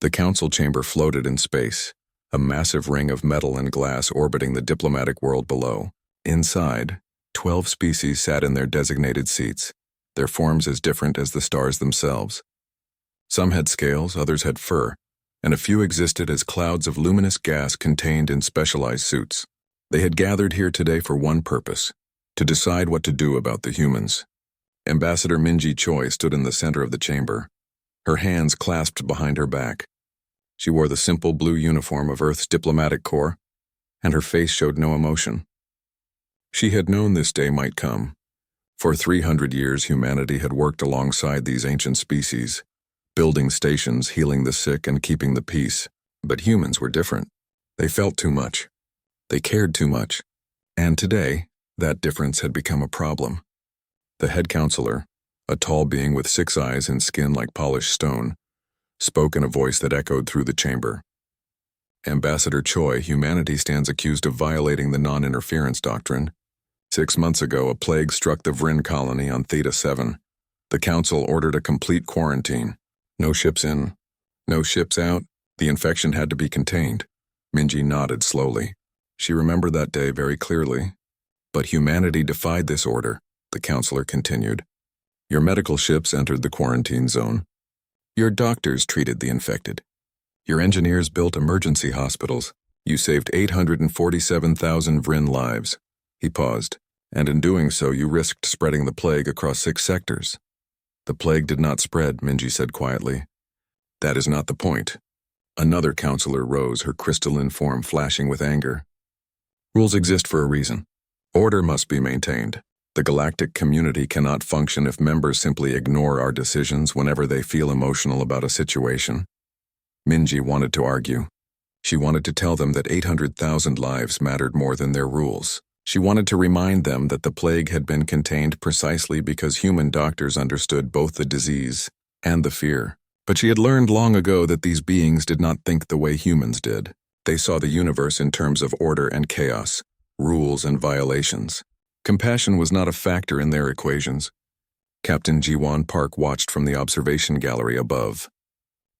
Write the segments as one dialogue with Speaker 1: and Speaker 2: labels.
Speaker 1: The council chamber floated in space, a massive ring of metal and glass orbiting the diplomatic world below. Inside, 12 species sat in their designated seats, their forms as different as the stars themselves. Some had scales, others had fur, and a few existed as clouds of luminous gas contained in specialized suits. They had gathered here today for one purpose: to decide what to do about the humans. Ambassador Minji Choi stood in the center of the chamber, her hands clasped behind her back. She wore the simple blue uniform of Earth's diplomatic corps, and her face showed no emotion. She had known this day might come. For 300 years, humanity had worked alongside these ancient species, building stations, healing the sick, and keeping the peace. But humans were different. They felt too much. They cared too much. And today, that difference had become a problem. The head counselor, a tall being with 6 eyes and skin like polished stone, spoke in a voice that echoed through the chamber. Ambassador Choi, humanity stands accused of violating the non-interference doctrine. 6 months ago, a plague struck the Vrin colony on Theta 7. The council ordered a complete quarantine. No ships in, no ships out. The infection had to be contained. Minji nodded slowly. She remembered that day very clearly. But humanity defied this order, the counselor continued. Your medical ships entered the quarantine zone. Your doctors treated the infected. Your engineers built emergency hospitals. You saved 847,000 Vrin lives. He paused, and in doing so you risked spreading the plague across 6 sectors. The plague did not spread, Minji said quietly. That is not the point. Another counselor rose, her crystalline form flashing with anger. Rules exist for a reason. Order must be maintained. The galactic community cannot function if members simply ignore our decisions whenever they feel emotional about a situation. Minji wanted to argue. She wanted to tell them that 800,000 lives mattered more than their rules. She wanted to remind them that the plague had been contained precisely because human doctors understood both the disease and the fear. But she had learned long ago that these beings did not think the way humans did. They saw the universe in terms of order and chaos, rules and violations. Compassion was not a factor in their equations. Captain Jiwon Park watched from the observation gallery above.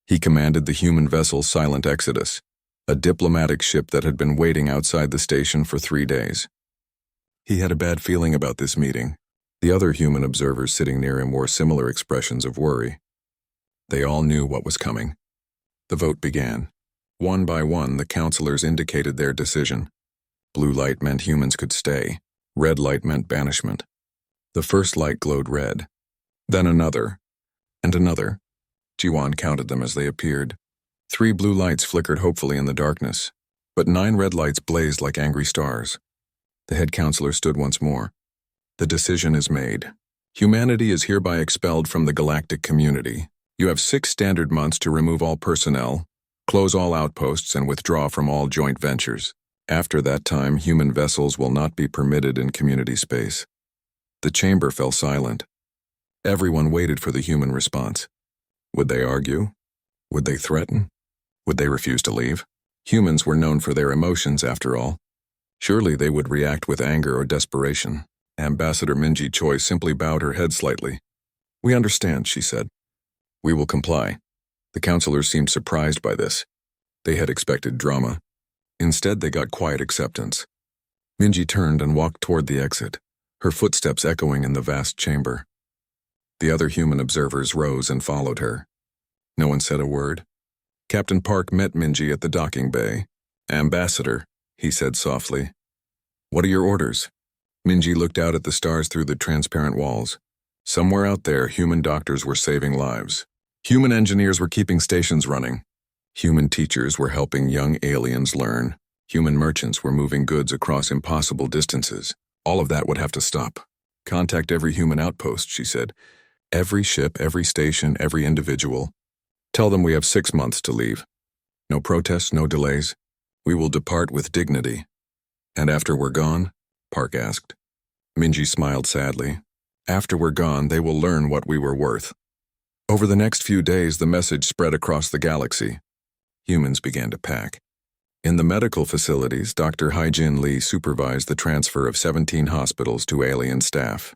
Speaker 1: He commanded the human vessel Silent Exodus, a diplomatic ship that had been waiting outside the station for 3 days. He had a bad feeling about this meeting. The other human observers sitting near him wore similar expressions of worry. They all knew what was coming. The vote began. One by one, the counselors indicated their decision. Blue light meant humans could stay. Red light meant banishment. The first light glowed red. Then another. And another. Jiwon counted them as they appeared. 3 blue lights flickered hopefully in the darkness, but 9 red lights blazed like angry stars. The head counselor stood once more. The decision is made. Humanity is hereby expelled from the galactic community. You have 6 standard months to remove all personnel, close all outposts, and withdraw from all joint ventures. After that time, human vessels will not be permitted in community space. The chamber fell silent. Everyone waited for the human response. Would they argue? Would they threaten? Would they refuse to leave? Humans were known for their emotions, after all. Surely they would react with anger or desperation. Ambassador Minji Choi simply bowed her head slightly. We understand, she said. We will comply. The counselors seemed surprised by this. They had expected drama. Instead, they got quiet acceptance. Minji turned and walked toward the exit, her footsteps echoing in the vast chamber. The other human observers rose and followed her. No one said a word. Captain Park met Minji at the docking bay. Ambassador, he said softly. What are your orders? Minji looked out at the stars through the transparent walls. Somewhere out there, human doctors were saving lives. Human engineers were keeping stations running. Human teachers were helping young aliens learn. Human merchants were moving goods across impossible distances. All of that would have to stop. Contact every human outpost, she said. Every ship, every station, every individual. Tell them we have 6 months to leave. No protests, no delays. We will depart with dignity. And after we're gone? Park asked. Minji smiled sadly. After we're gone, they will learn what we were worth. Over the next few days, the message spread across the galaxy. Humans began to pack. In the medical facilities, Dr. Haijin Lee supervised the transfer of 17 hospitals to alien staff.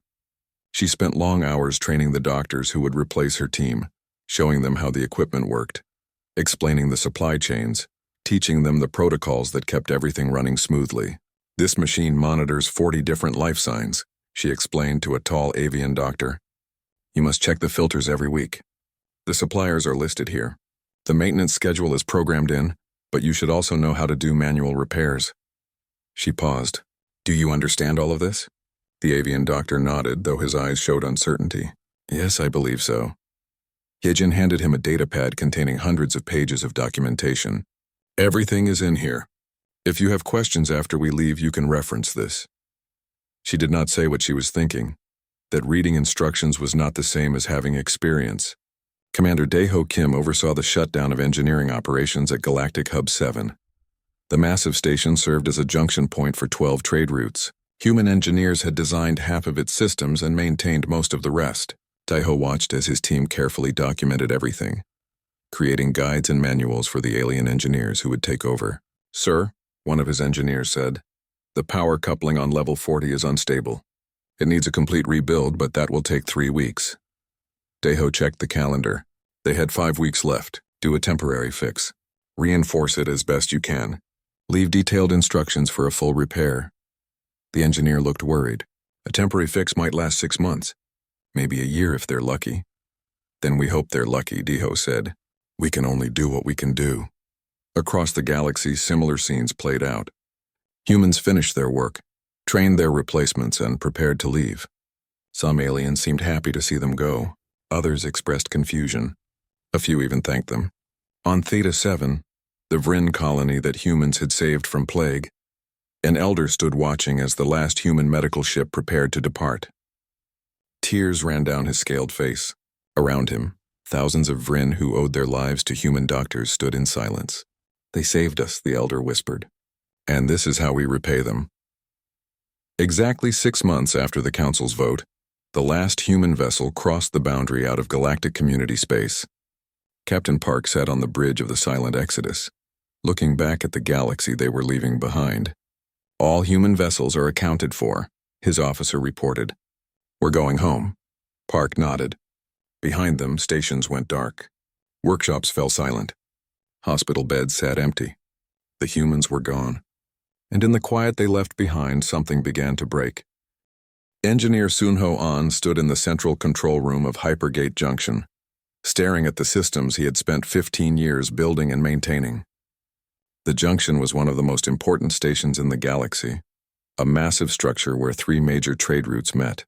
Speaker 1: She spent long hours training the doctors who would replace her team, showing them how the equipment worked. explaining the supply chains, teaching them the protocols that kept everything running smoothly. This machine monitors 40 different life signs, she explained to a tall avian doctor. You must check the filters every week. The suppliers are listed here. The maintenance schedule is programmed in, but you should also know how to do manual repairs. She paused. Do you understand all of this? The avian doctor nodded, though his eyes showed uncertainty. Yes, I believe so. Yejin handed him a datapad containing hundreds of pages of documentation. Everything is in here. If you have questions after we leave, you can reference this. She did not say what she was thinking, that reading instructions was not the same as having experience. Commander Daeho Kim oversaw the shutdown of engineering operations at Galactic Hub 7. The massive station served as a junction point for 12 trade routes. Human engineers had designed half of its systems and maintained most of the rest. Daeho watched as his team carefully documented everything, creating guides and manuals for the alien engineers who would take over. Sir, one of his engineers said, the power coupling on level 40 is unstable. It needs a complete rebuild, but that will take 3 weeks. Daeho checked the calendar. They had 5 weeks left. Do a temporary fix. Reinforce it as best you can. Leave detailed instructions for a full repair. The engineer looked worried. A temporary fix might last 6 months. Maybe a year if they're lucky. Then we hope they're lucky, Daeho said. We can only do what we can do. Across the galaxy, similar scenes played out. Humans finished their work, trained their replacements, and prepared to leave. Some aliens seemed happy to see them go. Others expressed confusion. A few even thanked them. On Theta 7, the Vryn colony that humans had saved from plague, an elder stood watching as the last human medical ship prepared to depart. Tears ran down his scaled face. Around him, thousands of Vryn who owed their lives to human doctors stood in silence. They saved us, the elder whispered. And this is how we repay them. Exactly 6 months after the Council's vote, the last human vessel crossed the boundary out of galactic community space. Captain Park sat on the bridge of the silent exodus, looking back at the galaxy they were leaving behind. All human vessels are accounted for, his officer reported. We're going home. Park nodded. Behind them, stations went dark. Workshops fell silent. Hospital beds sat empty. The humans were gone. And in the quiet they left behind, something began to break. Engineer Sunho An stood in the central control room of Hypergate Junction, staring at the systems he had spent 15 years building and maintaining. The junction was one of the most important stations in the galaxy, a massive structure where 3 major trade routes met.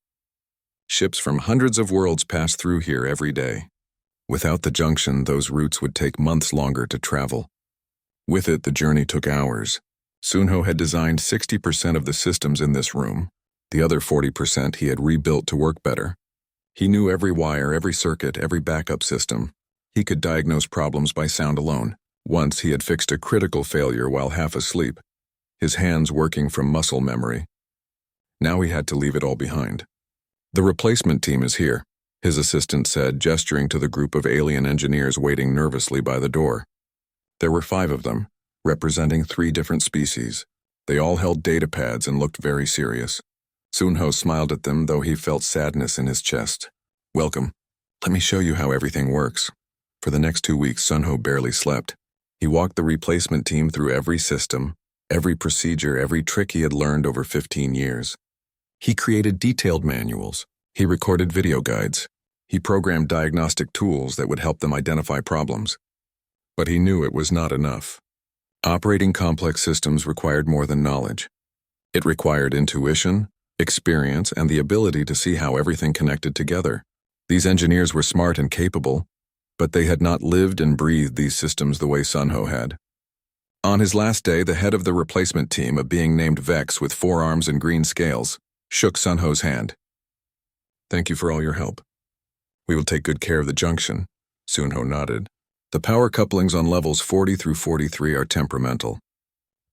Speaker 1: Ships from hundreds of worlds passed through here every day. Without the junction, those routes would take months longer to travel. With it, the journey took hours. Sunho had designed 60% of the systems in this room. The other 40% he had rebuilt to work better. He knew every wire, every circuit, every backup system. He could diagnose problems by sound alone. Once he had fixed a critical failure while half asleep, his hands working from muscle memory. Now he had to leave it all behind. The replacement team is here, his assistant said, gesturing to the group of alien engineers waiting nervously by the door. There were 5 of them, representing 3 different species. They all held datapads and looked very serious. Sunho smiled at them, though he felt sadness in his chest. Welcome. Let me show you how everything works. For the next 2 weeks, Sunho barely slept. He walked the replacement team through every system, every procedure, every trick he had learned over 15 years. He created detailed manuals. He recorded video guides. He programmed diagnostic tools that would help them identify problems. But he knew it was not enough. Operating complex systems required more than knowledge. It required intuition, experience, and the ability to see how everything connected together. These engineers were smart and capable, but they had not lived and breathed these systems the way Sunho had. On his last day, the head of the replacement team, a being named Vex with 4 arms and green scales, shook Sunho's hand. Thank you for all your help. We will take good care of the junction. Sunho nodded. The power couplings on levels 40 through 43 are temperamental.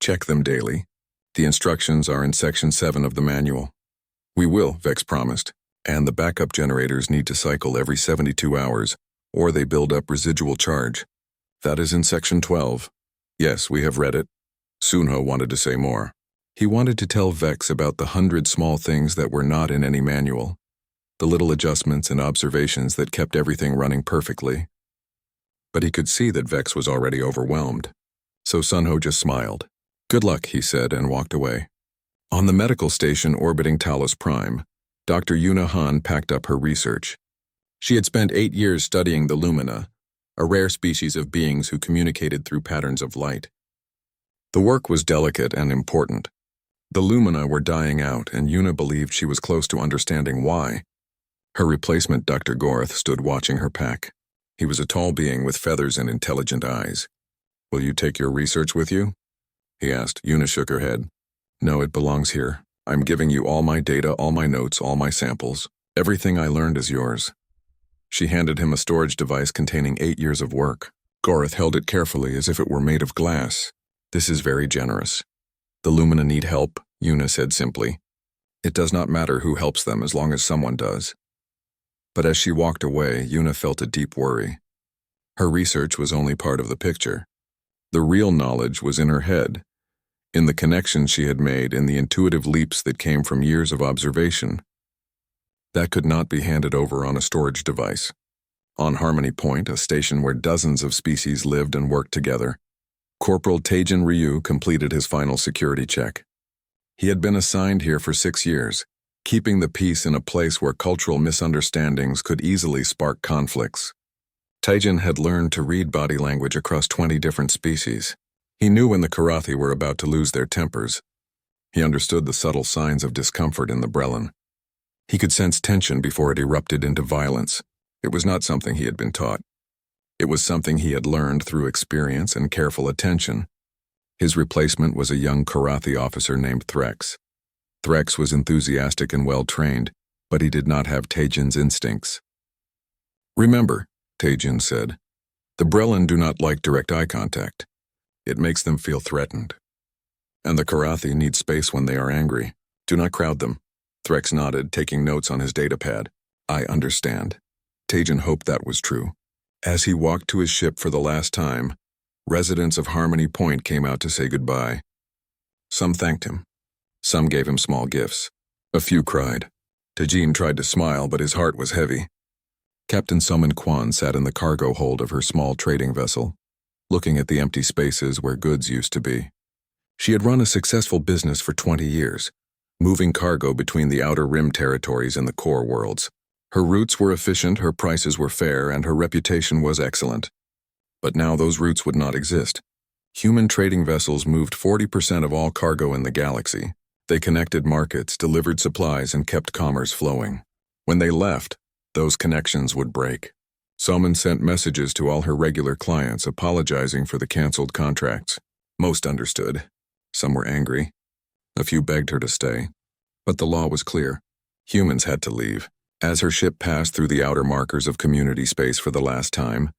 Speaker 1: Check them daily. The instructions are in Section 7 of the manual. We will, Vex promised, and the backup generators need to cycle every 72 hours, or they build up residual charge. That is in Section 12. Yes, we have read it. Sunho wanted to say more. He wanted to tell Vex about the 100 small things that were not in any manual, the little adjustments and observations that kept everything running perfectly. but he could see that Vex was already overwhelmed. So Sunho just smiled. "Good luck," he said, and walked away. On the medical station orbiting Talos Prime, Dr. Yuna Han packed up her research. She had spent 8 years studying the Lumina, a rare species of beings who communicated through patterns of light. The work was delicate and important. The Lumina were dying out, and Yuna believed she was close to understanding why. Her replacement, Dr. Gorth, stood watching her pack. He was a tall being with feathers and intelligent eyes. "Will you take your research with you?" he asked. Yuna shook her head. "No, it belongs here. I'm giving you all my data, all my notes, all my samples. Everything I learned is yours." She handed him a storage device containing 8 years of work. Gorth held it carefully as if it were made of glass. "This is very generous." "The Lumina need help," Yuna said simply. "It does not matter who helps them as long as someone does." But as she walked away, Yuna felt a deep worry. Her research was only part of the picture. The real knowledge was in her head, in the connections she had made, in the intuitive leaps that came from years of observation. That could not be handed over on a storage device. On Harmony Point, a station where dozens of species lived and worked together, Corporal Taejin Ryu completed his final security check. He had been assigned here for 6 years, keeping the peace in a place where cultural misunderstandings could easily spark conflicts. Taejin had learned to read body language across 20 different species. He knew when the Karathi were about to lose their tempers. He understood the subtle signs of discomfort in the Brelin. He could sense tension before it erupted into violence. It was not something he had been taught. It was something he had learned through experience and careful attention. His replacement was a young Karathi officer named Threx. Threx was enthusiastic and well-trained, but he did not have Taejin's instincts. "Remember," Taejin said, "the Brelin do not like direct eye contact. It makes them feel threatened. And the Karathi need space when they are angry. Do not crowd them." Threx nodded, taking notes on his datapad. "I understand." Taejin hoped that was true. As he walked to his ship for the last time, residents of Harmony Point came out to say goodbye. Some thanked him. Some gave him small gifts. A few cried. Taejin tried to smile, but his heart was heavy. Captain Summon Kwan sat in the cargo hold of her small trading vessel, looking at the empty spaces where goods used to be. She had run a successful business for 20 years, moving cargo between the outer rim territories and the core worlds. Her routes were efficient, her prices were fair, and her reputation was excellent. But now those routes would not exist. Human trading vessels moved 40% of all cargo in the galaxy. They connected markets, delivered supplies, and kept commerce flowing. When they left, those connections would break. Summon sent messages to all her regular clients apologizing for the canceled contracts. Most understood. Some were angry. A few begged her to stay. But the law was clear. Humans had to leave. As her ship passed through the outer markers of community space for the last time,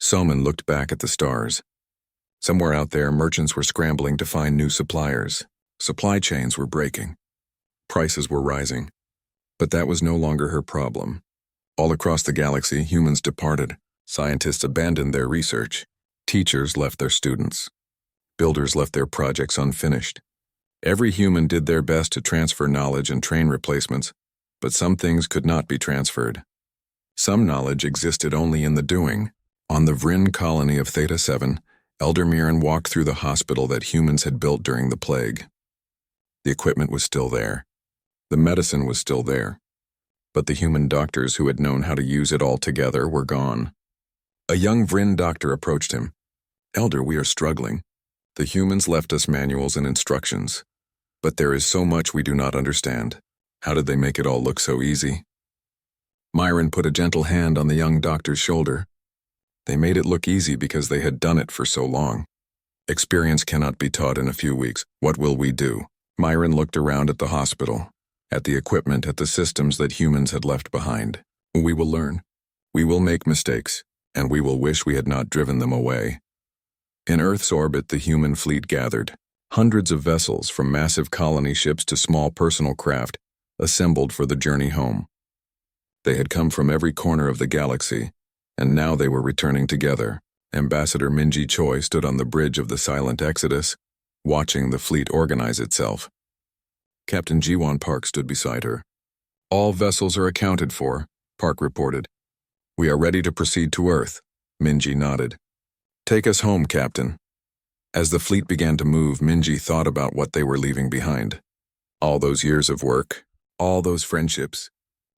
Speaker 1: Soman looked back at the stars. Somewhere out there, merchants were scrambling to find new suppliers. Supply chains were breaking. Prices were rising. But that was no longer her problem. All across the galaxy, humans departed. Scientists abandoned their research. Teachers left their students. Builders left their projects unfinished. Every human did their best to transfer knowledge and train replacements, but some things could not be transferred. Some knowledge existed only in the doing. On the Vryn colony of Theta 7, Elder Mirren walked through the hospital that humans had built during the plague. The equipment was still there. The medicine was still there. But the human doctors who had known how to use it all together were gone. A young Vryn doctor approached him. "Elder, we are struggling. The humans left us manuals and instructions. But there is so much we do not understand. How did they make it all look so easy?" Myron put a gentle hand on the young doctor's shoulder. They made it look easy because they had done it for so long. Experience cannot be taught in a few weeks. What will we do? Myron looked around at the hospital, at the equipment, at the systems that humans had left behind. We will learn. We will make mistakes, and we will wish we had not driven them away. In Earth's orbit, the human fleet gathered. Hundreds of vessels, from massive colony ships to small personal craft, assembled for the journey home. They had come from every corner of the galaxy, and now they were returning together. Ambassador Minji Choi stood on the bridge of the silent exodus, watching the fleet organize itself. Captain Jiwon Park stood beside her. "All vessels are accounted for," Park reported. "We are ready to proceed to Earth." Minji nodded. Take us home, Captain. As the fleet began to move, Minji thought about what they were leaving behind. All those years of work, all those friendships,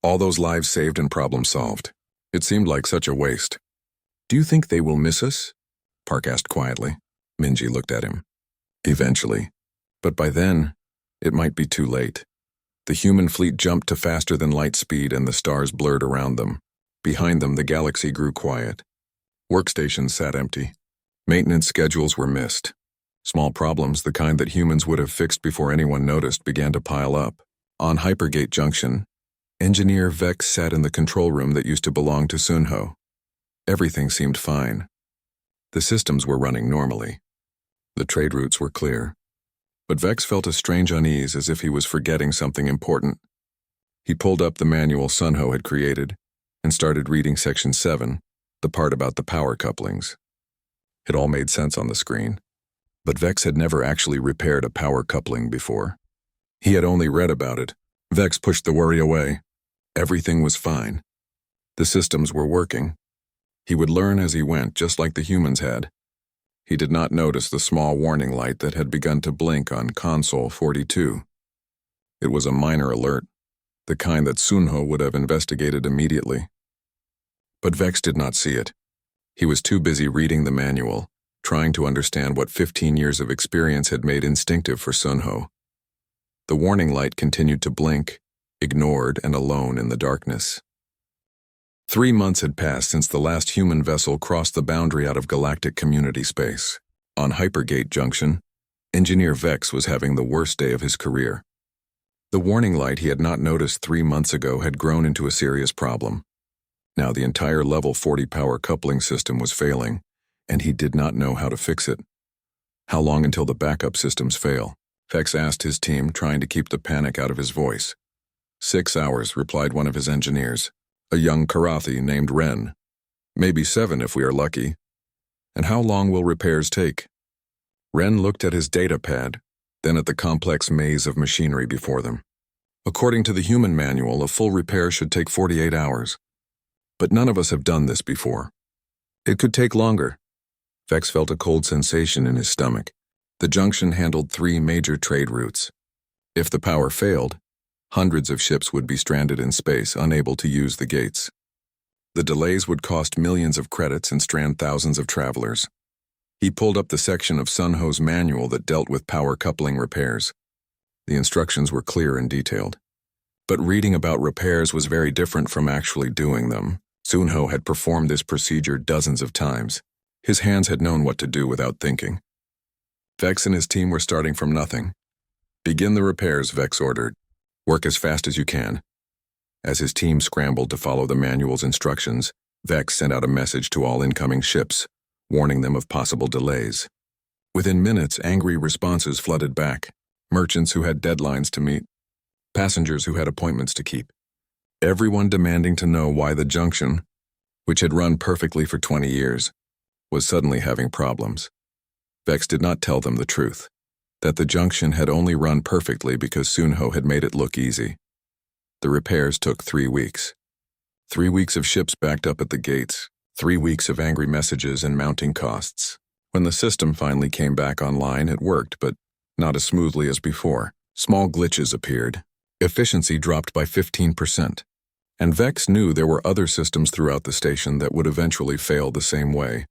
Speaker 1: all those lives saved and problems solved. It seemed like such a waste. Do you think they will miss us? Park asked quietly. Minji looked at him. Eventually. But by then, it might be too late. The human fleet jumped to faster than light speed and the stars blurred around them. Behind them, the galaxy grew quiet. Workstations sat empty. Maintenance schedules were missed. Small problems, the kind that humans would have fixed before anyone noticed, began to pile up. On Hypergate Junction, Engineer Vex sat in the control room that used to belong to Sunho. Everything seemed fine. The systems were running normally. The trade routes were clear. But Vex felt a strange unease, as if he was forgetting something important. He pulled up the manual Sunho had created and started reading Section 7, the part about the power couplings. It all made sense on the screen. But Vex had never actually repaired a power coupling before. He had only read about it. Vex pushed the worry away. Everything was fine. The systems were working. He would learn as he went, just like the humans had. He did not notice the small warning light that had begun to blink on Console 42. It was a minor alert, the kind that Sunho would have investigated immediately. But Vex did not see it. He was too busy reading the manual, trying to understand what 15 years of experience had made instinctive for Sunho. The warning light continued to blink, ignored and alone in the darkness. 3 months had passed since the last human vessel crossed the boundary out of galactic community space. On Hypergate Junction, Engineer Vex was having the worst day of his career. The warning light he had not noticed 3 months ago had grown into a serious problem. Now the entire level 40 power coupling system was failing, and he did not know how to fix it. How long until the backup systems fail? Vex asked his team, trying to keep the panic out of his voice. 6 hours, replied one of his engineers, a young Karathi named Ren. Maybe 7 if we are lucky. And how long will repairs take? Ren looked at his data pad, then at the complex maze of machinery before them. According to the human manual, a full repair should take 48 hours. But none of us have done this before. It could take longer. Vex felt a cold sensation in his stomach. The junction handled 3 major trade routes. If the power failed, hundreds of ships would be stranded in space, unable to use the gates. The delays would cost millions of credits and strand thousands of travelers. He pulled up the section of Sunho's manual that dealt with power coupling repairs. The instructions were clear and detailed. But reading about repairs was very different from actually doing them. Sunho had performed this procedure dozens of times. His hands had known what to do without thinking. Vex and his team were starting from nothing. Begin the repairs, Vex ordered. Work as fast as you can. As his team scrambled to follow the manual's instructions, Vex sent out a message to all incoming ships, warning them of possible delays. Within minutes, angry responses flooded back. Merchants who had deadlines to meet. Passengers who had appointments to keep. Everyone demanding to know why the junction, which had run perfectly for 20 years, was suddenly having problems. Vex did not tell them the truth, that the junction had only run perfectly because Sunho had made it look easy. The repairs took 3 weeks. 3 weeks of ships backed up at the gates, 3 weeks of angry messages and mounting costs. When the system finally came back online, it worked, but not as smoothly as before. Small glitches appeared. Efficiency dropped by 15%. And Vex knew there were other systems throughout the station that would eventually fail the same way.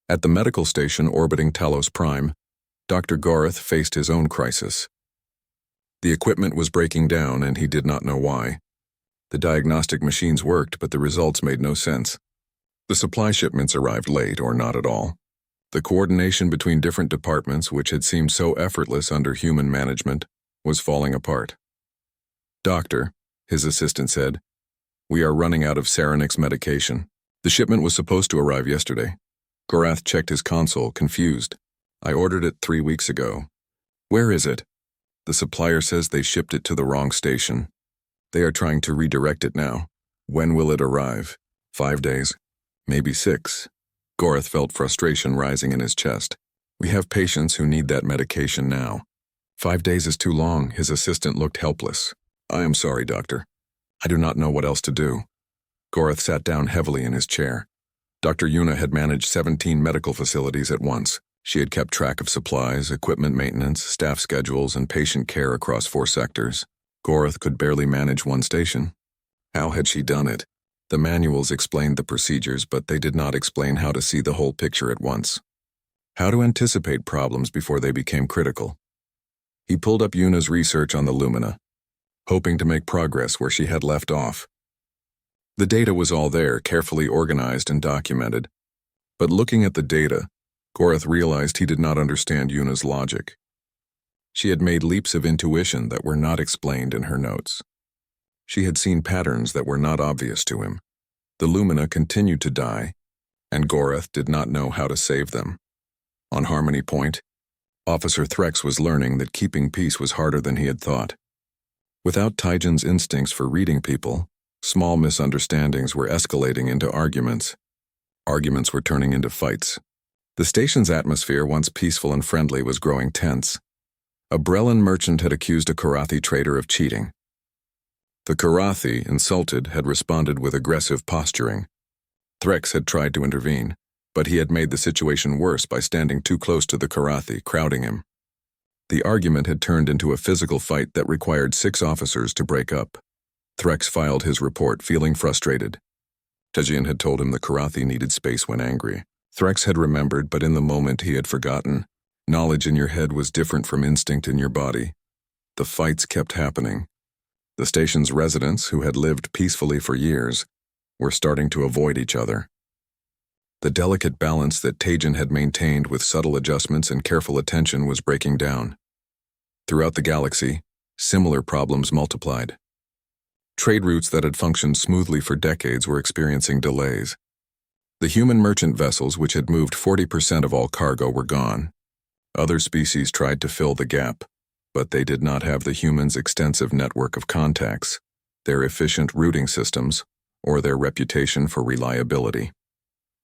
Speaker 1: At the medical station orbiting Talos Prime, Dr. Gareth faced his own crisis. The equipment was breaking down and he did not know why. The diagnostic machines worked, but the results made no sense. The supply shipments arrived late or not at all. The coordination between different departments, which had seemed so effortless under human management, was falling apart. Doctor, his assistant said, we are running out of Serenix medication. The shipment was supposed to arrive yesterday. Gorath checked his console, confused. I ordered it 3 weeks ago. Where is it? The supplier says they shipped it to the wrong station. They are trying to redirect it now. When will it arrive? 5 days? Maybe 6. Gorath felt frustration rising in his chest. We have patients who need that medication now. 5 days is too long. His assistant looked helpless. I am sorry, doctor. I do not know what else to do. Gorath sat down heavily in his chair. Dr. Yuna had managed 17 medical facilities at once. She had kept track of supplies, equipment maintenance, staff schedules, and patient care across 4 sectors. Gorath could barely manage one station. How had she done it? The manuals explained the procedures, but they did not explain how to see the whole picture at once. How to anticipate problems before they became critical. He pulled up Yuna's research on the Lumina, hoping to make progress where she had left off. The data was all there, carefully organized and documented. But looking at the data, Gorath realized he did not understand Yuna's logic. She had made leaps of intuition that were not explained in her notes. She had seen patterns that were not obvious to him. The Lumina continued to die, and Gorath did not know how to save them. On Harmony Point, Officer Threx was learning that keeping peace was harder than he had thought. Without Tyjan's instincts for reading people, small misunderstandings were escalating into arguments. Arguments were turning into fights. The station's atmosphere, once peaceful and friendly, was growing tense. A Brellan merchant had accused a Karathi trader of cheating. The Karathi, insulted, had responded with aggressive posturing. Threx had tried to intervene, but he had made the situation worse by standing too close to the Karathi, crowding him. The argument had turned into a physical fight that required 6 officers to break up. Threx filed his report, feeling frustrated. Tajian had told him the Karathi needed space when angry. Threx had remembered, but in the moment he had forgotten. Knowledge in your head was different from instinct in your body. The fights kept happening. The station's residents, who had lived peacefully for years, were starting to avoid each other. The delicate balance that Tajan had maintained with subtle adjustments and careful attention was breaking down. Throughout the galaxy, similar problems multiplied. Trade routes that had functioned smoothly for decades were experiencing delays. The human merchant vessels, which had moved 40% of all cargo, were gone. Other species tried to fill the gap, but they did not have the humans' extensive network of contacts, their efficient routing systems, or their reputation for reliability.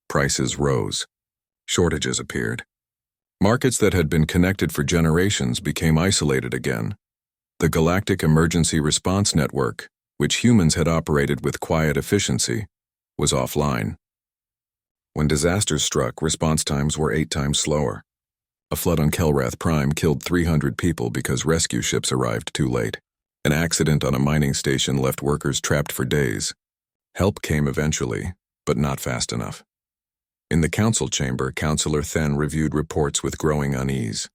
Speaker 1: Prices rose. Shortages appeared. Markets that had been connected for generations became isolated again. The Galactic Emergency Response Network, which humans had operated with quiet efficiency, was offline. When disasters struck, response times were 8 times slower. A flood on Kelrath Prime killed 300 people because rescue ships arrived too late. An accident on a mining station left workers trapped for days. Help came eventually, but not fast enough. In the council chamber, Councillor Then reviewed reports with growing unease.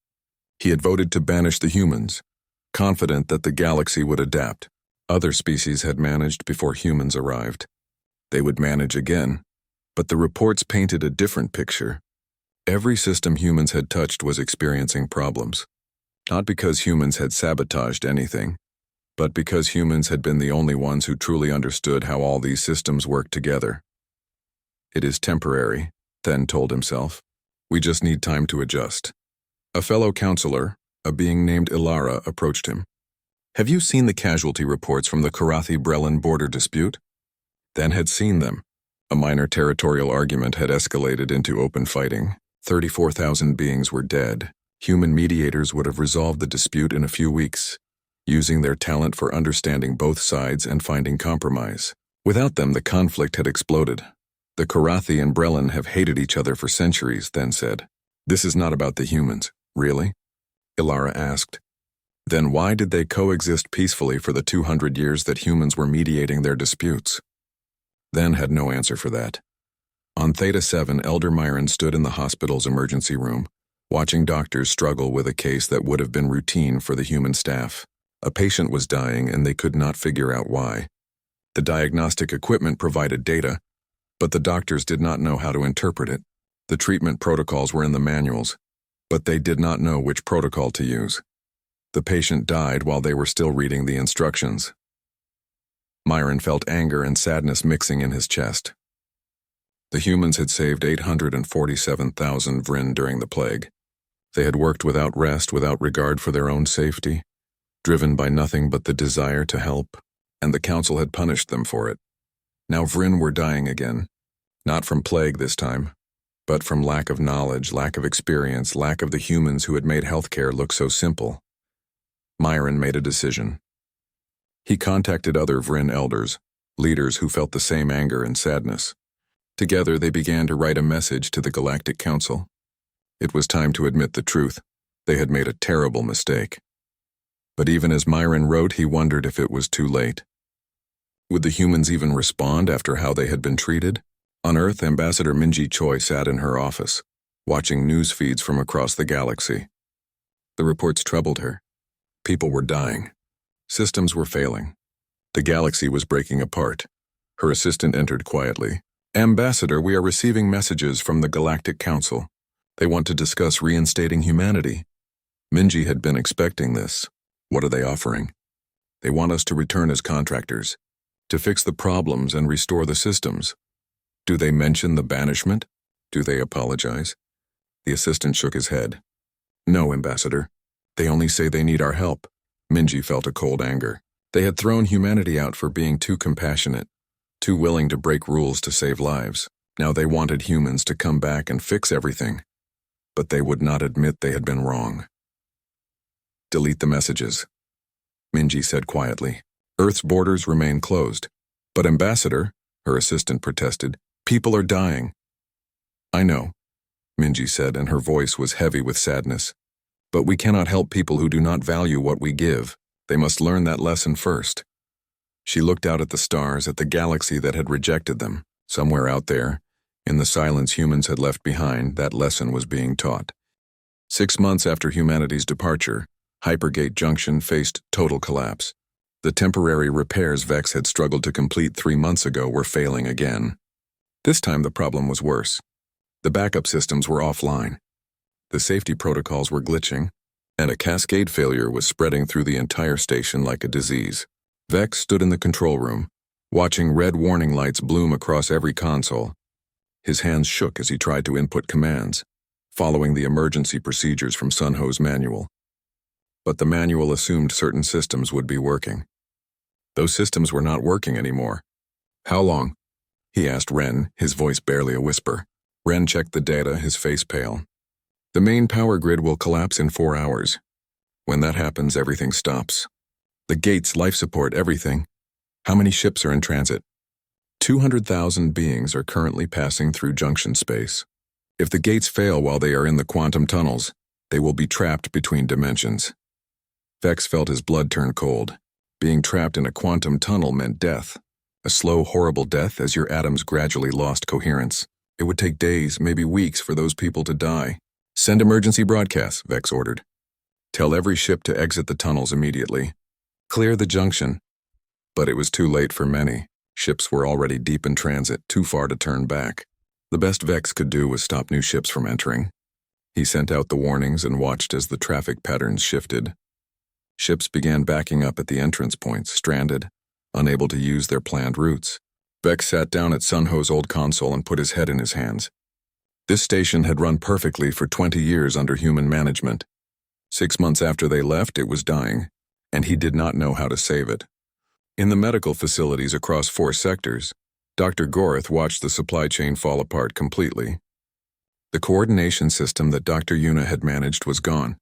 Speaker 1: He had voted to banish the humans, confident that the galaxy would adapt. Other species had managed before humans arrived. They would manage again, but the reports painted a different picture. Every system humans had touched was experiencing problems. Not because humans had sabotaged anything, but because humans had been the only ones who truly understood how all these systems work together. It is temporary, Then told himself. We just need time to adjust. A fellow counselor, a being named Ilara, approached him. Have you seen the casualty reports from the Karathi-Brellan border dispute? Then had seen them. A minor territorial argument had escalated into open fighting. 34,000 beings were dead. Human mediators would have resolved the dispute in a few weeks, using their talent for understanding both sides and finding compromise. Without them, the conflict had exploded. The Karathi and Brellan have hated each other for centuries, Then said. This is not about the humans, really? Ilara asked. Then why did they coexist peacefully for the 200 years that humans were mediating their disputes? Then had no answer for that. On Theta 7, Elder Myron stood in the hospital's emergency room, watching doctors struggle with a case that would have been routine for the human staff. A patient was dying and they could not figure out why. The diagnostic equipment provided data, but the doctors did not know how to interpret it. The treatment protocols were in the manuals, but they did not know which protocol to use. The patient died while they were still reading the instructions. Myron felt anger and sadness mixing in his chest. The humans had saved 847,000 Vryn during the plague. They had worked without rest, without regard for their own safety, driven by nothing but the desire to help, and the council had punished them for it. Now Vryn were dying again, not from plague this time, but from lack of knowledge, lack of experience, lack of the humans who had made healthcare look so simple. Myron made a decision. He contacted other Vryn elders, leaders who felt the same anger and sadness. Together, they began to write a message to the Galactic Council. It was time to admit the truth. They had made a terrible mistake. But even as Myron wrote, he wondered if it was too late. Would the humans even respond after how they had been treated? On Earth, Ambassador Minji Choi sat in her office, watching news feeds from across the galaxy. The reports troubled her. People were dying. Systems were failing. The galaxy was breaking apart. Her assistant entered quietly. "Ambassador, we are receiving messages from the Galactic Council. They want to discuss reinstating humanity." Minji had been expecting this. What are they offering? They want us to return as contractors, to fix the problems and restore the systems. Do they mention the banishment? Do they apologize? The assistant shook his head. "No, Ambassador. They only say they need our help." Minji felt a cold anger. They had thrown humanity out for being too compassionate, too willing to break rules to save lives. Now they wanted humans to come back and fix everything. But they would not admit they had been wrong. "Delete the messages," Minji said quietly. "Earth's borders remain closed." "But Ambassador," her assistant protested, "people are dying." "I know," Minji said, and her voice was heavy with sadness. "But we cannot help people who do not value what we give. They must learn that lesson first." She looked out at the stars, at the galaxy that had rejected them. Somewhere out there, in the silence humans had left behind, that lesson was being taught. 6 months after humanity's departure, Hypergate Junction faced total collapse. The temporary repairs Vex had struggled to complete 3 months ago were failing again. This time the problem was worse. The backup systems were offline. The safety protocols were glitching, and a cascade failure was spreading through the entire station like a disease. Vex stood in the control room, watching red warning lights bloom across every console. His hands shook as he tried to input commands, following the emergency procedures from Sunho's manual. But the manual assumed certain systems would be working. Those systems were not working anymore. "How long?" he asked Ren, his voice barely a whisper. Ren checked the data, his face pale. "The main power grid will collapse in 4 hours. When that happens, everything stops. The gates, life support, everything. How many ships are in transit?" 200,000 beings are currently passing through junction space. If the gates fail while they are in the quantum tunnels, they will be trapped between dimensions. Vex felt his blood turn cold. Being trapped in a quantum tunnel meant death. A slow, horrible death as your atoms gradually lost coherence. It would take days, maybe weeks, for those people to die. "Send emergency broadcasts," Vex ordered. "Tell every ship to exit the tunnels immediately. Clear the junction." But it was too late for many. Ships were already deep in transit, too far to turn back. The best Vex could do was stop new ships from entering. He sent out the warnings and watched as the traffic patterns shifted. Ships began backing up at the entrance points, stranded, unable to use their planned routes. Vex sat down at Sunho's old console and put his head in his hands. This station had run perfectly for 20 years under human management. 6 months after they left, it was dying, and he did not know how to save it. In the medical facilities across 4 sectors, Dr. Gorath watched the supply chain fall apart completely. The coordination system that Dr. Yuna had managed was gone.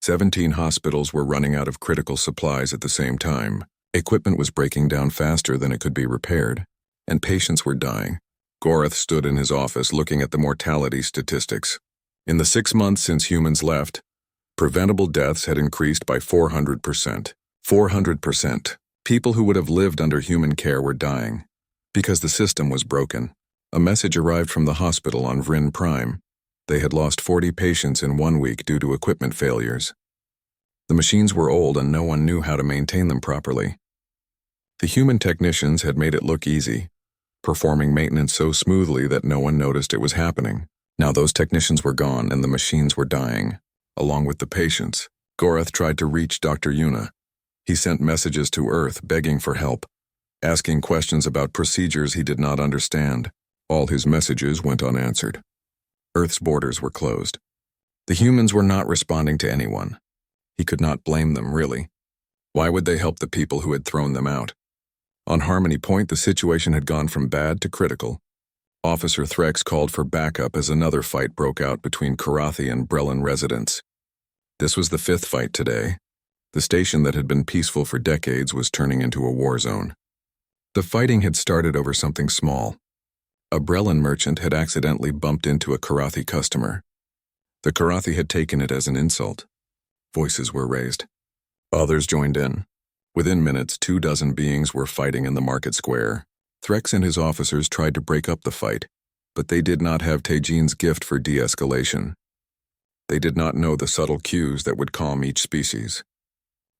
Speaker 1: 17 hospitals were running out of critical supplies at the same time. Equipment was breaking down faster than it could be repaired, and patients were dying. Gorath stood in his office looking at the mortality statistics. In the 6 months since humans left, preventable deaths had increased by 400%. 400%. People who would have lived under human care were dying, because the system was broken. A message arrived from the hospital on Vryn Prime. They had lost 40 patients in 1 week due to equipment failures. The machines were old and no one knew how to maintain them properly. The human technicians had made it look easy, performing maintenance so smoothly that no one noticed it was happening. Now those technicians were gone and the machines were dying, along with the patients. Gorath tried to reach Dr. Yuna. He sent messages to Earth begging for help, asking questions about procedures he did not understand. All his messages went unanswered. Earth's borders were closed. The humans were not responding to anyone. He could not blame them, really. Why would they help the people who had thrown them out? On Harmony Point, the situation had gone from bad to critical. Officer Threx called for backup as another fight broke out between Karathi and Brellan residents. This was the 5th fight today. The station that had been peaceful for decades was turning into a war zone. The fighting had started over something small. A Brellan merchant had accidentally bumped into a Karathi customer. The Karathi had taken it as an insult. Voices were raised. Others joined in. Within minutes, 24 beings were fighting in the market square. Threx and his officers tried to break up the fight, but they did not have Tejin's gift for de-escalation. They did not know the subtle cues that would calm each species.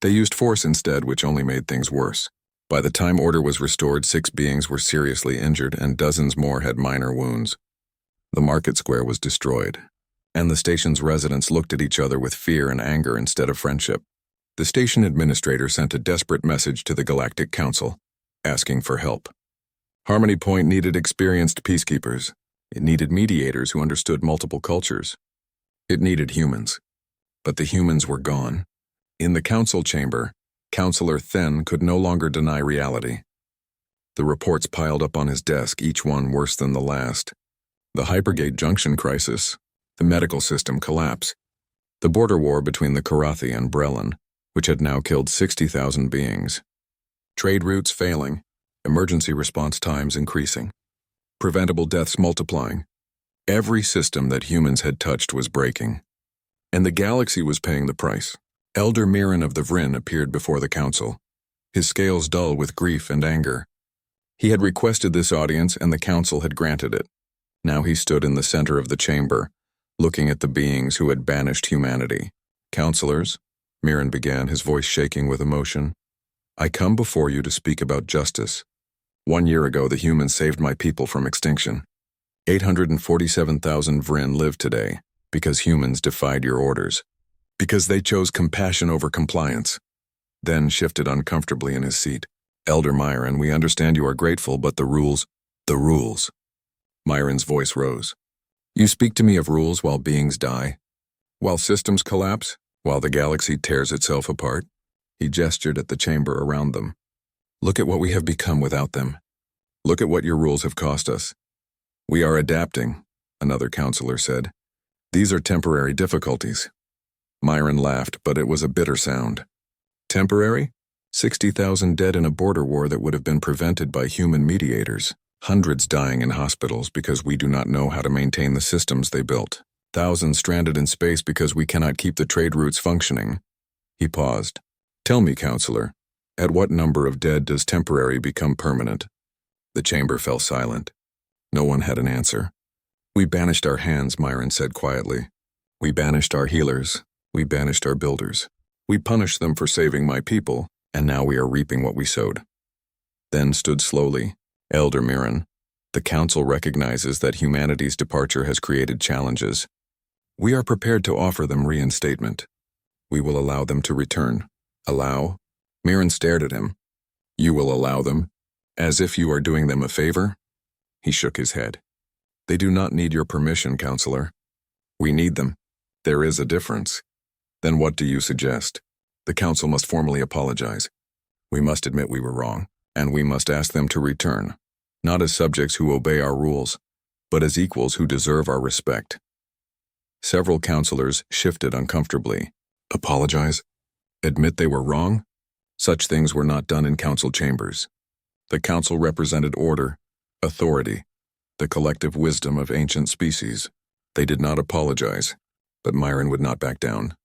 Speaker 1: They used force instead, which only made things worse. By the time order was restored, 6 beings were seriously injured and dozens more had minor wounds. The market square was destroyed, and the station's residents looked at each other with fear and anger instead of friendship. The station administrator sent a desperate message to the Galactic Council, asking for help. Harmony Point needed experienced peacekeepers. It needed mediators who understood multiple cultures. It needed humans. But the humans were gone. In the council chamber, Counselor Then could no longer deny reality. The reports piled up on his desk, each one worse than the last. The Hypergate Junction crisis, the medical system collapse, the border war between the Karathi and Brellan, which had now killed 60,000 beings. Trade routes failing, emergency response times increasing, preventable deaths multiplying. Every system that humans had touched was breaking, and the galaxy was paying the price. Elder Mirren of the Vryn appeared before the council, his scales dull with grief and anger. He had requested this audience and the council had granted it. Now he stood in the center of the chamber, looking at the beings who had banished humanity. Counselors, Mirren began, his voice shaking with emotion, I come before you to speak about justice. 1 year ago, the humans saved my people from extinction. 847,000 Vryn live today because humans defied your orders. Because they chose compassion over compliance. Then shifted uncomfortably in his seat. Elder Myron, we understand you are grateful, but the rules. Myron's voice rose. You speak to me of rules while beings die? While systems collapse? While the galaxy tears itself apart? He gestured at the chamber around them. Look at what we have become without them. Look at what your rules have cost us. We are adapting, another counselor said. These are temporary difficulties. Myron laughed, but it was a bitter sound. Temporary? 60,000 dead in a border war that would have been prevented by human mediators. Hundreds dying in hospitals because we do not know how to maintain the systems they built. Thousands stranded in space because we cannot keep the trade routes functioning. He paused. Tell me, counselor, at what number of dead does temporary become permanent? The chamber fell silent. No one had an answer. We banished our hands, Myron said quietly. We banished our healers. We banished our builders. We punished them for saving my people, and now we are reaping what we sowed. Then stood slowly, Elder Mirren. The council recognizes that humanity's departure has created challenges. We are prepared to offer them reinstatement. We will allow them to return. Allow? Mirren stared at him. You will allow them? As if you are doing them a favor? He shook his head. They do not need your permission, counselor. We need them. There is a difference. Then what do you suggest? The council must formally apologize. We must admit we were wrong, and we must ask them to return, not as subjects who obey our rules, but as equals who deserve our respect. Several counselors shifted uncomfortably. Apologize? Admit they were wrong? Such things were not done in council chambers. The council represented order, authority, the collective wisdom of ancient species. They did not apologize, but Myron would not back down.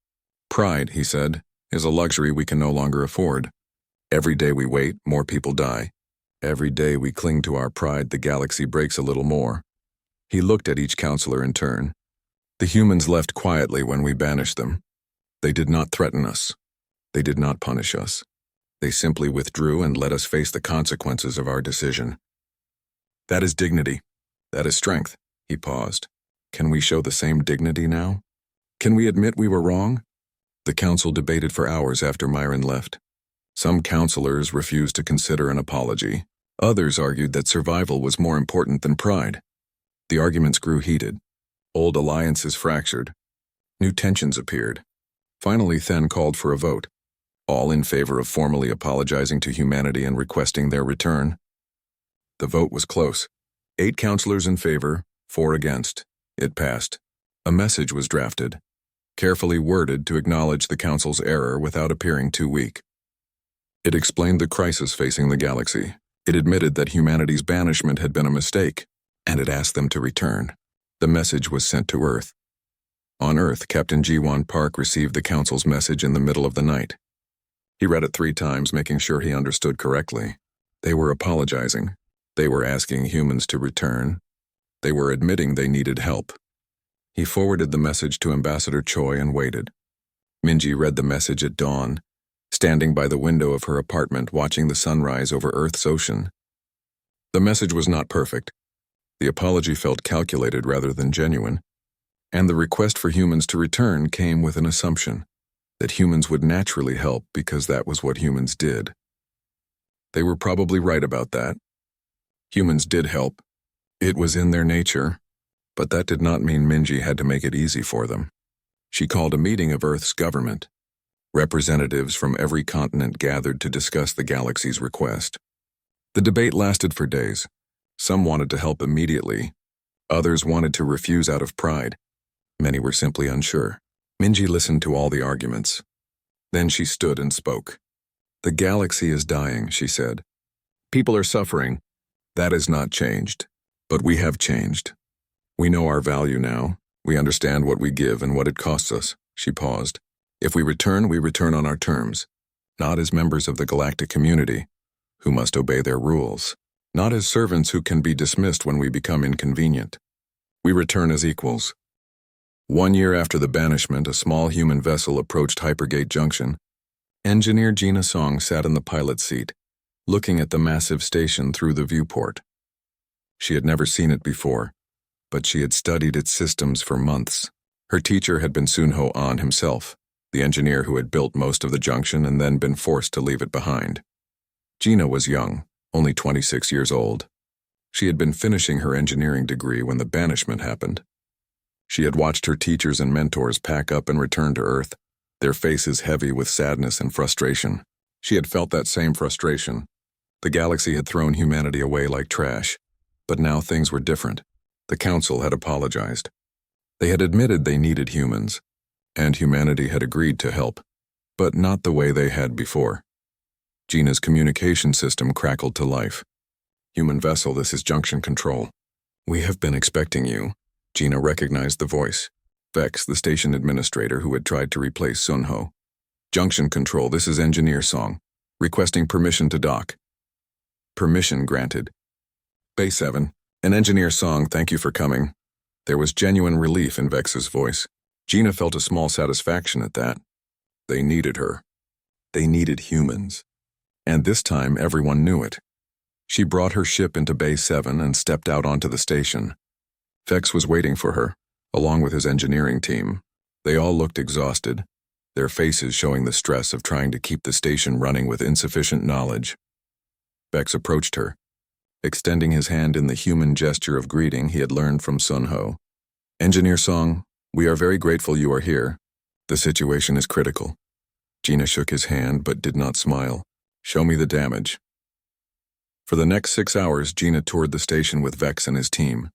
Speaker 1: Pride, he said, is a luxury we can no longer afford. Every day we wait, more people die. Every day we cling to our pride, the galaxy breaks a little more. He looked at each counselor in turn. The humans left quietly when we banished them. They did not threaten us. They did not punish us. They simply withdrew and let us face the consequences of our decision. That is dignity. That is strength. He paused. Can we show the same dignity now? Can we admit we were wrong? The council debated for hours after Myron left. Some counselors refused to consider an apology. Others argued that survival was more important than pride. The arguments grew heated. Old alliances fractured. New tensions appeared. Finally, Then called for a vote. All in favor of formally apologizing to humanity and requesting their return. The vote was close. 8 counselors in favor, 4 against. It passed. A message was drafted, carefully worded to acknowledge the council's error without appearing too weak. It explained the crisis facing the galaxy. It admitted that humanity's banishment had been a mistake, and it asked them to return. The message was sent to Earth. On Earth, Captain Ji-Won Park received the Council's message in the middle of the night. He read it 3 times, making sure he understood correctly. They were apologizing. They were asking humans to return. They were admitting they needed help. He forwarded the message to Ambassador Choi and waited. Minji read the message at dawn, standing by the window of her apartment watching the sunrise over Earth's ocean. The message was not perfect. The apology felt calculated rather than genuine, and the request for humans to return came with an assumption that humans would naturally help because that was what humans did. They were probably right about that. Humans did help. It was in their nature, but that did not mean Minji had to make it easy for them. She called a meeting of Earth's government. Representatives from every continent gathered to discuss the galaxy's request. The debate lasted for days. Some wanted to help immediately. Others wanted to refuse out of pride. Many were simply unsure. Minji listened to all the arguments. Then she stood and spoke. "The galaxy is dying," she said. "People are suffering. That has not changed. But we have changed. We know our value now. We understand what we give and what it costs us." She paused. "If we return on our terms, not as members of the galactic community, who must obey their rules, not as servants who can be dismissed when we become inconvenient. We return as equals." 1 year after the banishment, a small human vessel approached Hypergate Junction. Engineer Gina Song sat in the pilot's seat, looking at the massive station through the viewport. She had never seen it before, but she had studied its systems for months. Her teacher had been Sunho An himself, the engineer who had built most of the junction and then been forced to leave it behind. Gina was young, only 26 years old. She had been finishing her engineering degree when the banishment happened. She had watched her teachers and mentors pack up and return to Earth, their faces heavy with sadness and frustration. She had felt that same frustration. The galaxy had thrown humanity away like trash, but now things were different. The Council had apologized. They had admitted they needed humans, and humanity had agreed to help, but not the way they had before. Gina's communication system crackled to life. "Human vessel, this is Junction Control. We have been expecting you." Gina recognized the voice. Vex, the station administrator who had tried to replace Sunho. "Junction Control, this is Engineer Song, requesting permission to dock." Permission granted. "Bay 7, and Engineer Song, thank you for coming." There was genuine relief in Vex's voice. Gina felt a small satisfaction at that. They needed her. They needed humans. And this time everyone knew it. She brought her ship into Bay 7 and stepped out onto the station. Vex was waiting for her, along with his engineering team. They all looked exhausted, their faces showing the stress of trying to keep the station running with insufficient knowledge. Vex approached her, extending his hand in the human gesture of greeting he had learned from Sunho. "Engineer Song, we are very grateful you are here. The situation is critical." Gina shook his hand but did not smile. "Show me the damage." For the next 6 hours, Gina toured the station with Vex and his team.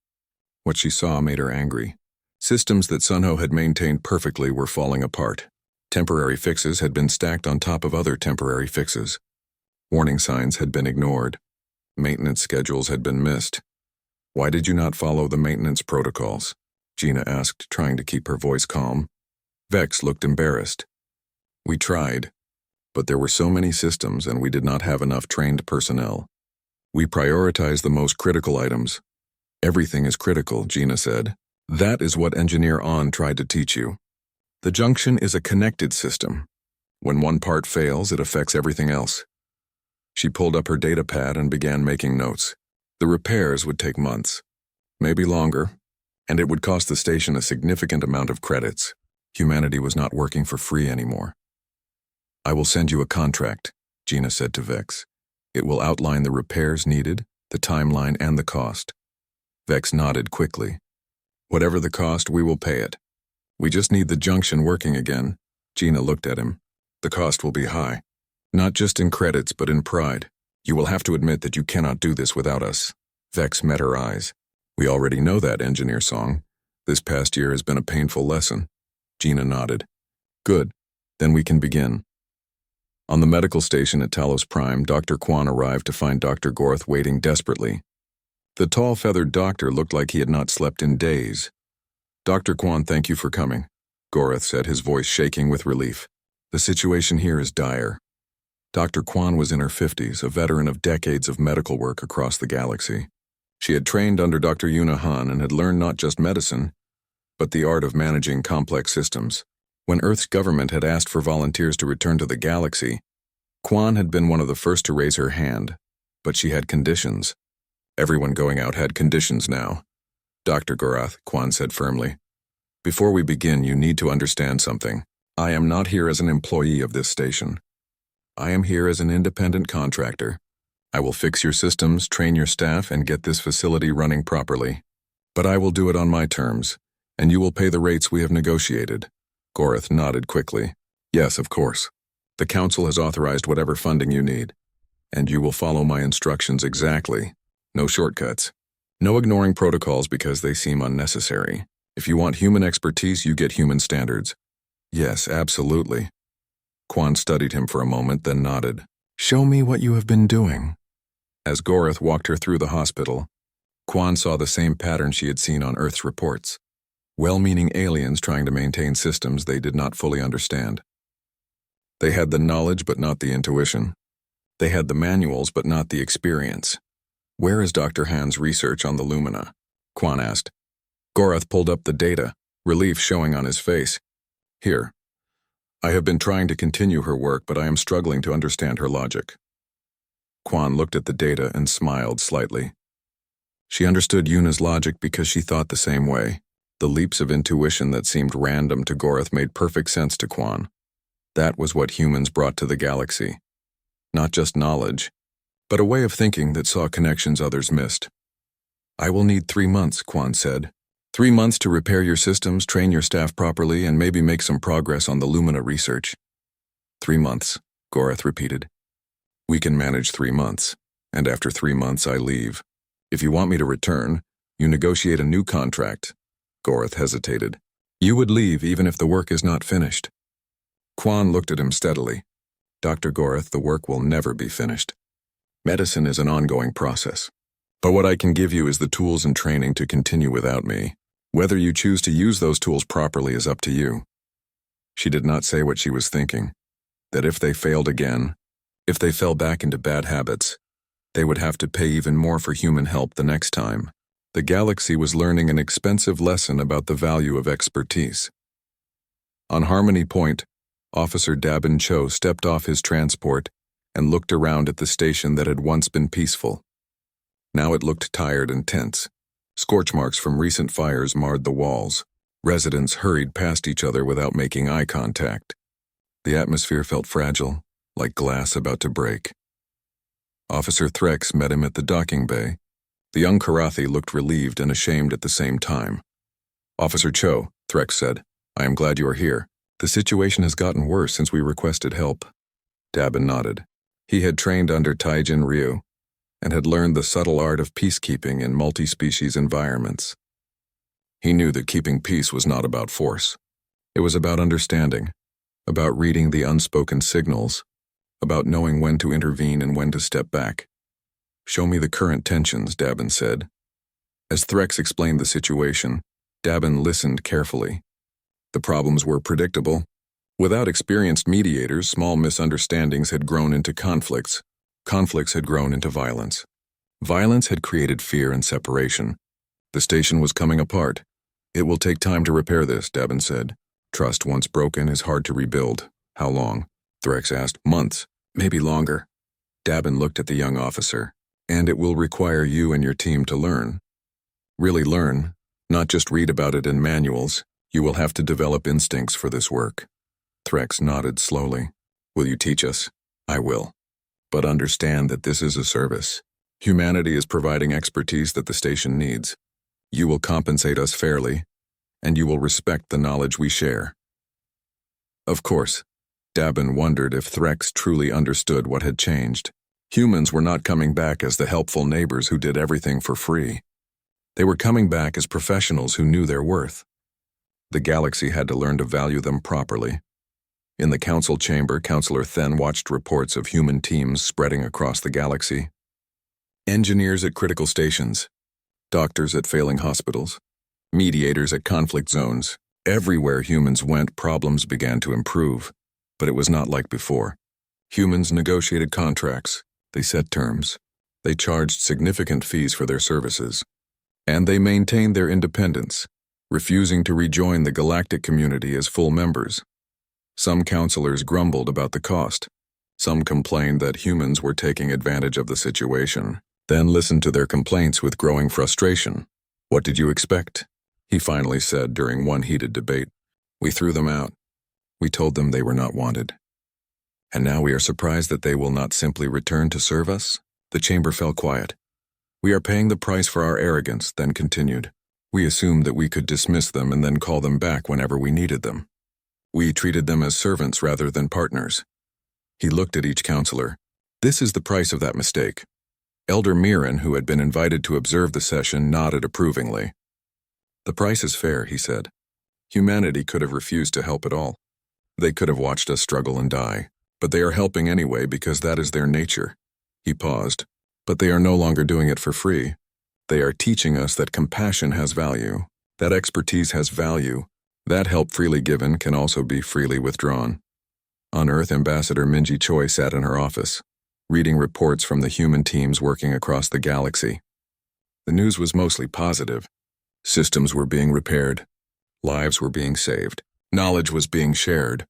Speaker 1: What she saw made her angry. Systems that Sunho had maintained perfectly were falling apart. Temporary fixes had been stacked on top of other temporary fixes. Warning signs had been ignored. Maintenance schedules had been missed. "Why did you not follow the maintenance protocols?" Gina asked, trying to keep her voice calm. Vex looked embarrassed. "We tried, but there were so many systems and we did not have enough trained personnel. We prioritized the most critical items." "Everything is critical," Gina said. "That is what Engineer On tried to teach you. The junction is a connected system. When one part fails, it affects everything else." She pulled up her data pad and began making notes. The repairs would take months, maybe longer, and it would cost the station a significant amount of credits. Humanity was not working for free anymore. "I will send you a contract," Gina said to Vex. "It will outline the repairs needed, the timeline, and the cost." Vex nodded quickly. "Whatever the cost, we will pay it. We just need the junction working again." Gina looked at him. "The cost will be high. Not just in credits, but in pride. You will have to admit that you cannot do this without us." Vex met her eyes. "We already know that, Engineer Song. This past year has been a painful lesson." Gina nodded. "Good. Then we can begin." On the medical station at Talos Prime, Dr. Kwan arrived to find Dr. Gorth waiting desperately. The tall, feathered doctor looked like he had not slept in days. "Dr. Kwan, thank you for coming," Gorath said, his voice shaking with relief. "The situation here is dire." Dr. Kwan was in her 50s, a veteran of decades of medical work across the galaxy. She had trained under Dr. Yuna Han and had learned not just medicine, but the art of managing complex systems. When Earth's government had asked for volunteers to return to the galaxy, Kwan had been one of the first to raise her hand, but she had conditions. Everyone going out had conditions now. "Dr. Gorath," Kwan said firmly, "before we begin, you need to understand something. I am not here as an employee of this station. I am here as an independent contractor. I will fix your systems, train your staff, and get this facility running properly. But I will do it on my terms, and you will pay the rates we have negotiated." Gorath nodded quickly. "Yes, of course. The Council has authorized whatever funding you need, and you will follow my instructions exactly. No shortcuts. No ignoring protocols because they seem unnecessary. If you want human expertise, you get human standards." "Yes, absolutely." Kwan studied him for a moment, then nodded. "Show me what you have been doing." As Gorath walked her through the hospital, Kwan saw the same pattern she had seen on Earth's reports. Well-meaning aliens trying to maintain systems they did not fully understand. They had the knowledge but not the intuition. They had the manuals but not the experience. "Where is Dr. Han's research on the Lumina?" Kwan asked. Gorath pulled up the data, relief showing on his face. "Here. I have been trying to continue her work, but I am struggling to understand her logic." Kwan looked at the data and smiled slightly. She understood Yuna's logic because she thought the same way. The leaps of intuition that seemed random to Gorath made perfect sense to Kwan. That was what humans brought to the galaxy. Not just knowledge, but a way of thinking that saw connections others missed. "I will need 3 months, Kwan said. 3 months to repair your systems, train your staff properly, and maybe make some progress on the Lumina research." 3 months, Gorath repeated. "We can manage 3 months, and after 3 months I leave. If you want me to return, you negotiate a new contract." Gorath hesitated. "You would leave even if the work is not finished." Kwan looked at him steadily. "Dr. Gorath, the work will never be finished. Medicine is an ongoing process. But what I can give you is the tools and training to continue without me. Whether you choose to use those tools properly is up to you." She did not say what she was thinking, that if they failed again, if they fell back into bad habits, they would have to pay even more for human help the next time. The galaxy was learning an expensive lesson about the value of expertise. On Harmony Point, Officer Dabin Cho stepped off his transport and looked around at the station that had once been peaceful. Now it looked tired and tense. Scorch marks from recent fires marred the walls. Residents hurried past each other without making eye contact. The atmosphere felt fragile, like glass about to break. Officer Threx met him at the docking bay. The young Karathi looked relieved and ashamed at the same time. "Officer Cho," Threx said, "I am glad you are here. The situation has gotten worse since we requested help." Dabin nodded. He had trained under Taijin Ryu and had learned the subtle art of peacekeeping in multi-species environments. He knew that keeping peace was not about force. It was about understanding, about reading the unspoken signals, about knowing when to intervene and when to step back. "Show me the current tensions," Dabin said. As Threx explained the situation, Dabin listened carefully. The problems were predictable. Without experienced mediators, small misunderstandings had grown into conflicts. Conflicts had grown into violence. Violence had created fear and separation. The station was coming apart. "It will take time to repair this," Dabin said. "Trust once broken is hard to rebuild." "How long?" Threx asked. "Months, maybe longer." Dabin looked at the young officer. "And it will require you and your team to learn. Really learn, not just read about it in manuals. You will have to develop instincts for this work." Threx nodded slowly. "Will you teach us?" "I will. But understand that this is a service. Humanity is providing expertise that the station needs. You will compensate us fairly, and you will respect the knowledge we share." Of course, Dabin wondered if Threx truly understood what had changed. Humans were not coming back as the helpful neighbors who did everything for free. They were coming back as professionals who knew their worth. The galaxy had to learn to value them properly. In the council chamber, Counselor Then watched reports of human teams spreading across the galaxy. Engineers at critical stations, doctors at failing hospitals, mediators at conflict zones. Everywhere humans went, problems began to improve, but it was not like before. Humans negotiated contracts, they set terms, they charged significant fees for their services, and they maintained their independence, refusing to rejoin the galactic community as full members. Some counselors grumbled about the cost. Some complained that humans were taking advantage of the situation, then listened to their complaints with growing frustration. "What did you expect?" he finally said during one heated debate. "We threw them out. We told them they were not wanted. And now we are surprised that they will not simply return to serve us?" The chamber fell quiet. "We are paying the price for our arrogance," then continued. "We assumed that we could dismiss them and then call them back whenever we needed them. We treated them as servants rather than partners." He looked at each counselor. "This is the price of that mistake." Elder Mirren, who had been invited to observe the session, nodded approvingly. "The price is fair," he said. "Humanity could have refused to help at all. They could have watched us struggle and die, but they are helping anyway because that is their nature." He paused. "But they are no longer doing it for free. They are teaching us that compassion has value, that expertise has value, that help freely given can also be freely withdrawn." On Earth, Ambassador Minji Choi sat in her office, reading reports from the human teams working across the galaxy. The news was mostly positive. Systems were being repaired. Lives were being saved. Knowledge was being shared.